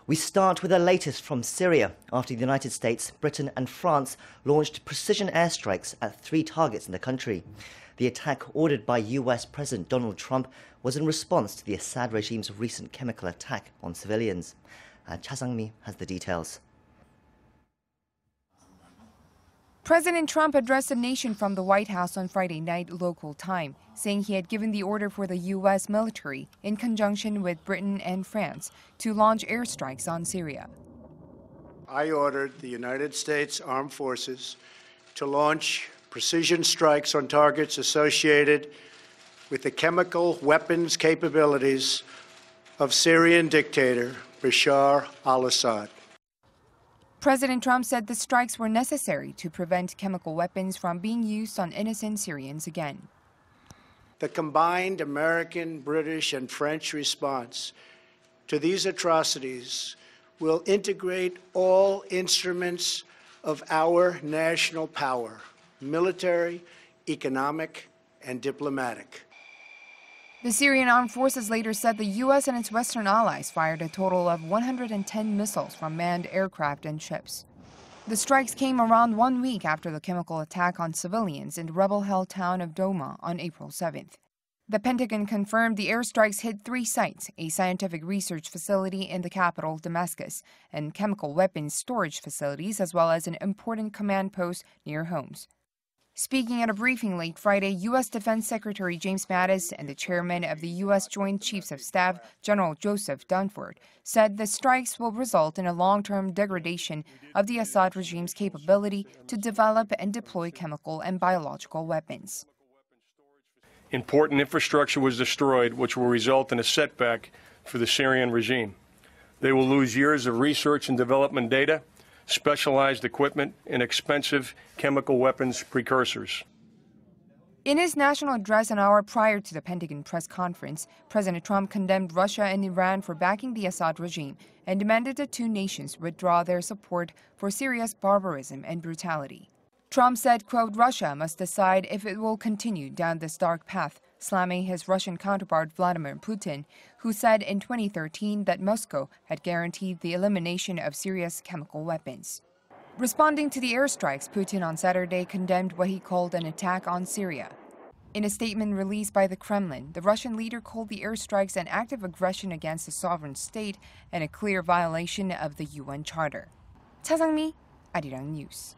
We start with the latest from Syria after the United States, Britain and France launched precision airstrikes at 3 targets in the country. The attack ordered by US President Donald Trump was in response to the Assad regime's recent chemical attack on civilians. Cha Sang-mi has the details. President Trump addressed the nation from the White House on Friday night local time, saying he had given the order for the U.S. military, in conjunction with Britain and France, to launch airstrikes on Syria. I ordered the United States Armed Forces to launch precision strikes on targets associated with the chemical weapons capabilities of Syrian dictator Bashar al-Assad. President Trump said the strikes were necessary to prevent chemical weapons from being used on innocent Syrians again. The combined American, British, and French response to these atrocities will integrate all instruments of our national power, military, economic, and diplomatic. The Syrian armed forces later said the U.S. and its Western allies fired a total of 110 missiles from manned aircraft and ships. The strikes came around 1 week after the chemical attack on civilians in the rebel-held town of Douma on April 7th. The Pentagon confirmed the airstrikes hit 3 sites, a scientific research facility in the capital, Damascus, and chemical weapons storage facilities, as well as an important command post near homes. Speaking at a briefing late Friday, U.S. Defense Secretary James Mattis and the chairman of the U.S. Joint Chiefs of Staff, General Joseph Dunford, said the strikes will result in a long-term degradation of the Assad regime's capability to develop and deploy chemical and biological weapons. Important infrastructure was destroyed, which will result in a setback for the Syrian regime. They will lose years of research and development data, specialized equipment, and expensive chemical weapons precursors. In his national address an hour prior to the Pentagon press conference, President Trump condemned Russia and Iran for backing the Assad regime and demanded the 2 nations withdraw their support for Syria's barbarism and brutality. Trump said, quote, Russia must decide if it will continue down this dark path, slamming his Russian counterpart Vladimir Putin, who said in 2013 that Moscow had guaranteed the elimination of Syria's chemical weapons. Responding to the airstrikes, Putin on Saturday condemned what he called an attack on Syria. In a statement released by the Kremlin, the Russian leader called the airstrikes an act of aggression against a sovereign state and a clear violation of the UN Charter. Cha Sang-mi, Arirang News.